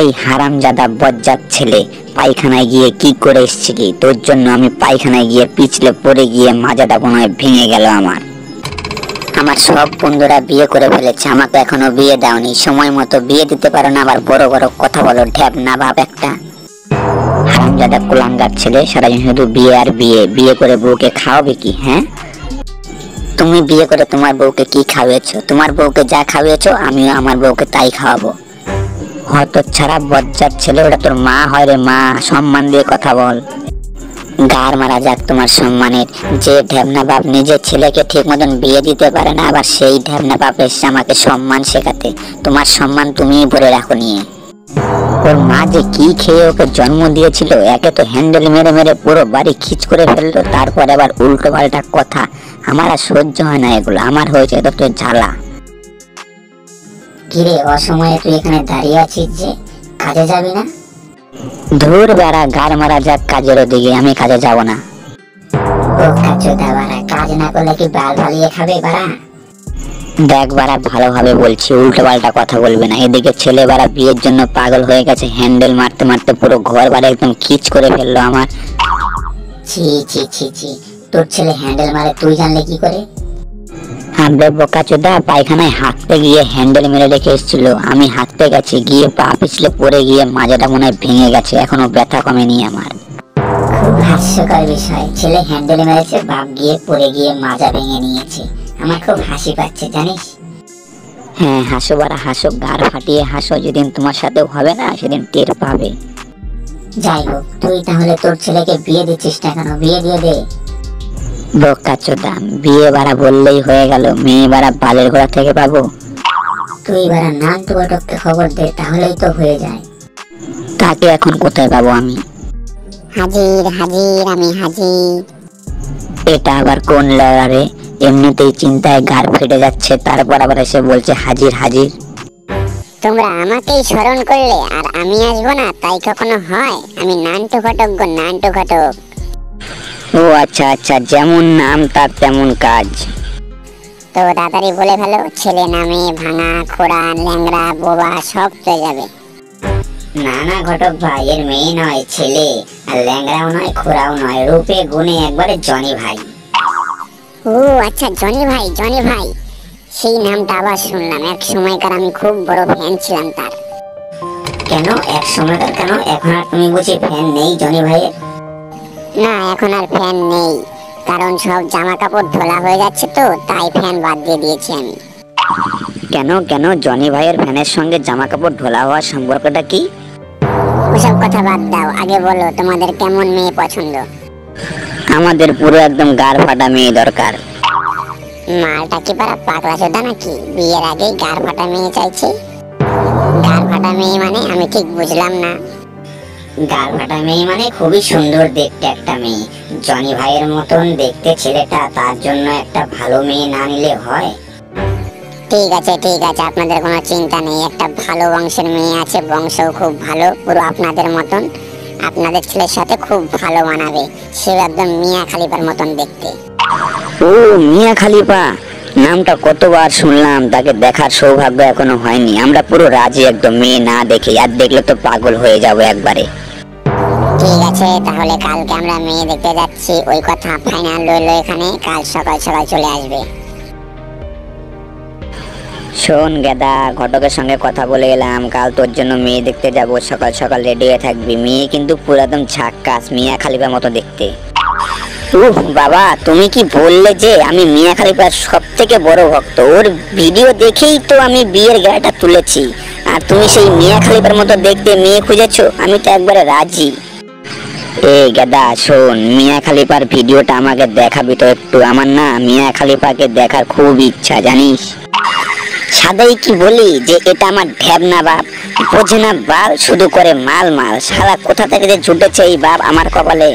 এই হারামজাদা বজ্জাত ছেলে, পায়খানায় গিয়ে কি করে এসেছিলি? তোর জন্য আমি পায়খানায় গিয়ে পিছলে পড়ে গিয়ে মাজাটা মনে হয় ভেঙে গেল। আমার সব বন্ধুরা বিয়ে করে ফেলেছে, আমাকে এখনো বিয়ে দাওনি। সময় মতো বিয়ে দিতে পারো না, আবার বড় বড় কথা বলো। ঢ্যাব না বাপ একটা, হারামজাদা কুলাঙ্গার ছেলে। সারাদিন শুধু বিয়ে আর বিয়ে। বিয়ে করে বউকে খাওয়াবে কি? হ্যাঁ, তুমি বিয়ে করে তোমার বউকে কি খাওয়াইছো? তোমার বউকে যা খাওয়াইছো আমিও আমার বউকে তাই খাওয়াবো। হতচ্ছাড়া বজ্জাত ছেলে, ওটা তোর মা হয় রে মা। সম্মান দিয়ে কথা বল। গার মারা যাক তোমার সম্মানের। যে ঢ্যাবনা বাপ নিজের ছেলেকে ঠিক মতন বিয়ে দিতে পারে না, আবার সেই ঢ্যাবনা বাপ এসে আমাকে সম্মান শেখাতে। তোমার সম্মান তুমিই ভরে রাখো নিয়ে। ওর মা যে কি খেয়ে ওকে জন্ম দিয়েছিল, একে তো হ্যান্ডেল মেরে মেরে পুরো বাড়ি খিচ করে ফেললো, তারপর আবার উল্টো পাল্টা কথা। আমার আর সহ্য হয় না এগুলো, আমার হয়েছে তো জ্বালা। কিরে অসময়ে তুই এখানে দাঁড়িয়ে আছিস যে, কাজে যাবি না? ধুর বেড়া, গার মারা যাক কাজের ওদিকে, আমি কাজে যাব না। কাজ না করলে কি বাল ফালিয়ে খাবে বাড়া? দেখ বাড়া, ভালোভাবে বলছি, উল্টো পাল্টা কথা বলবে না। এদিকে ছেলে বাড়া বিয়ের জন্য পাগল হয়ে গেছে, হ্যান্ডেল মারতে মারতে পুরো ঘর বাড়ি একদম খিচ করে ফেললো আমার। ছি ছি ছি ছি, তোর ছেলে হ্যান্ডেল মারে তুই জানলে কি করে? আমরা বোকাচোদা, পায়খানায় হাঁকতে গিয়ে হ্যান্ডেল মেরে রেখে এসেছিল। আমি হাঁকতে গেছি, গিয়ে পা পিছলে পড়ে গিয়ে মাজাটা মনে হয় ভেঙে গেছে, এখনো ব্যথা কমেনি আমার। খুব হাস্যকর বিষয়, ছেলে হ্যান্ডেল মেরেছে, বাপ গিয়ে পড়ে গিয়ে মাজা ভেঙে নিয়েছে। আমার খুব হাসি পাচ্ছে জানিস। হ্যাঁ হাসো বাড়া হাসো, গাড় ফাটিয়ে হাসো। যেদিন তোমার সাথেও হবে না সেদিন টের পাবে। যাই হোক, তুই তাহলে তোর ছেলেকে বিয়ে দিচ্ছিস না কেন? বিয়ে দিয়ে দে। বোকাচোদা, বিয়ে বাড়া বললেই হয়ে গেল? মেয়ে বাড়া বালের গোড়া থেকে পাবো? তুই বাড়া নাম তো বটককে খবর দে, তাহলেই তো হয়ে যায়। তাকে এখন কোথায় পাবো আমি? হাজির হাজির, আমি হাজির। এটা আবার কোন লড়ারে? এমনিতেই চিন্তায় গাড় ফেটে যাচ্ছে, তারপর আবার এসে বলছে হাজির হাজির। তোমরা আমাকেই স্মরণ করলে আর আমি আসবো না, তাই কখনো হয়? আমি নান্টু ঘটক গো, নান্টু ঘটক। ও আচ্ছা আচ্ছা, যেমন নাম তার তেমন কাজ। তো তাড়াতাড়ি বলে ফেলো, ছেলে নামে ভাঙা, খোড়া, ল্যাংড়া, বোবা সব চলে যাবে। না না ঘটক ভাই, এর মেয়ে নয় ছেলে, আর ল্যাংড়াও নয় খোড়াও নয়, রূপে গুণে একবারে জনি ভাই। ও আচ্ছা, জনি ভাই, জনি ভাই, সেই নামটা আবার শুনলাম। এক সময়কার আমি খুব বড় ফ্যান ছিলাম তার। কেন এক সময়কার কেন? এখন আর তুমি বুঝি ফ্যান নেই জনি ভাইয়ের? না, এখন আর ফ্যান নেই, কারণ সব জামা কাপড় ধোলা হয়ে যাচ্ছে তো, তাই ফ্যান বাদ দিয়ে দিয়েছি আমি। কেন কেন, জনি ভাইয়ের ফ্যানের সঙ্গে জামা কাপড় ধোলা হওয়ার সম্পর্কটা কি? ওসব কথা বাদ দাও, আগে বলো তোমাদের কেমন মেয়ে পছন্দ? আমাদের পুরো একদম গাড় ফাটা মেয়ে দরকার। মালটা কি পারা পাগলা চোদা নাকি? বিয়ের আগেই গাড় ফাটা মেয়ে চাইছে? গাড় ফাটা মেয়ে মানে আমি ঠিক বুঝলাম না। গাড় ফাটা মেয়ে মানে খুবই সুন্দর দেখতে একটা মেয়ে, জনি ভাইয়ের মতন দেখতে ছেলেটা, তার জন্য একটা ভালো মেয়ে না নিলে হয়? ঠিক আছে ঠিক আছে, আপনাদের কোনো চিন্তা নেই, একটা ভালো বংশের মেয়ে আছে, বংশও খুব ভালো, পুরো আপনাদের মতন। আপনাদের ছেলের সাথে খুব ভালো মানাবে, সে একদম মিয়া খালিফার মতন দেখতে। ও মিয়া খালিফা, নামটা কতবার শুনলাম, তাকে দেখার সৌভাগ্য এখনো হয়নি। আমরা পুরো রাজি একদম, মেয়ে না দেখে, আর দেখলে তো পাগল হয়ে যাবো একবারে। ঠিক আছে, তাহলে কালকে আমরা মেয়ে দেখতে যাচ্ছি, ওই কথা ফাইনাল রইলো এখানে। কাল সকাল সকাল চলে আসবে। শোন গেদা, ঘটকের সঙ্গে কথা বলে এলাম, কাল তোর জন্য মেয়ে দেখতে যাব, সকাল সকাল রেডি হয়ে থাকবি। মেয়ে কিন্তু পুরো একদম ঝাক্কাস, মিয়া খালিফার মতো দেখতে। উফ বাবা, তুমি কি বললে যে আমি মিয়া খালিফার সব থেকে বড় ভক্ত। ওর ভিডিও দেখেই তো আমি বিয়ের গাড়িটা তুলেছি, আর তুমি সেই মিয়া খালিফার মতো দেখতে মেয়ে খুঁজেছো? আমি তো একবারে রাজি। এ গেদা শোন, মিয়া খালিফার ভিডিওটা আমাকে দেখাবি তো একটু? আমার না মিয়া খালিফাকে দেখার খুব ইচ্ছা জানিস। সাদাই কি বলি যে এটা আমার ঢ্যাবনা বাপ, বোঝে না বাল, শুধু করে মাল মাল। শালা কোথা থেকে যে জুটেছে এই বাপ আমার কপালে।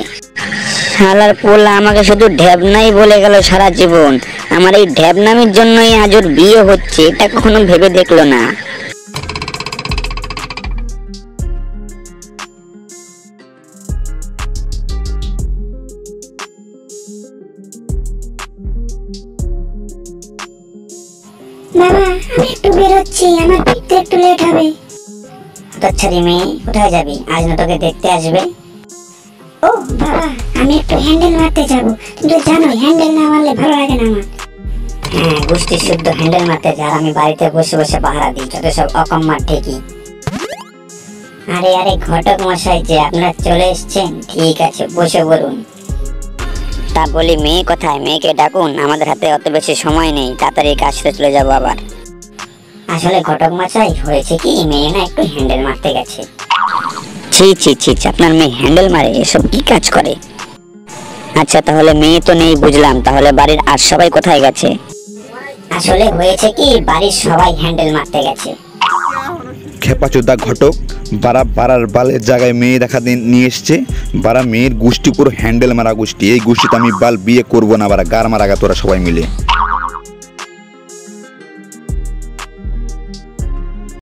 শালার পোলা আমাকে শুধু ঢ্যাবনাই বলে গেল সারা জীবন। আমার এই ঢ্যাবনামির জন্যই আজ ওর বিয়ে হচ্ছে, এটা কখনো ভেবে দেখলো না। বাবা আমি একটু বেরোচ্ছি, আমার ফিরতে একটু লেট হবে। হতচ্ছাড়ি মেয়ে, কোথায় যাবি? আজ না তোকে দেখতে আসবে। ও বাবা, আমি একটু হ্যান্ডেল মারতে যাবো। তুমি তো জানো হ্যান্ডেল না মারলে ভালো লাগে না আমার। হ্যাঁ, গোষ্ঠী শুদ্ধ হ্যান্ডেল মারতে যা, আমি বাড়িতে বসে বসে পাহারা দিই, যত সব অকম্মার ঠিকই। আরে আরে ঘটক মশাই যে, আপনারা চলে এসছেন, ঠিক আছে বসে বলুন। তা বলি মেয়ে কোথায়? মেয়েকে ডাকুন, আমাদের হাতে অত বেশি সময় নেই, তাড়াতাড়ি কাজ সেরে চলে যাবো আবার। আসলে ঘটক মশাই হয়েছে কি, মেয়ে না একটু হ্যান্ডেল মারতে গেছে। ছি ছি ছি ছি, আপনার মেয়ে হ্যান্ডেল মারে? এসব কি কাজ করে? আচ্ছা তাহলে মেয়ে তো নেই বুঝলাম, তাহলে বাড়ির আর সবাই কোথায় গেছে? আসলে হয়েছে কি, বাড়ির সবাই হ্যান্ডেল মারতে গেছে। খেপাচোদা ঘটক, বারা পাড়ার বালের জায়গায় মেয়ে দেখা নিয়ে এসছে। বারা মেয়ের গোষ্ঠী পুরো হ্যান্ডেল মারা গোষ্ঠী। এই গোষ্ঠীতে আমি বাল বিয়ে করবো না, বারা গার মারা গা তোরা সবাই মিলে।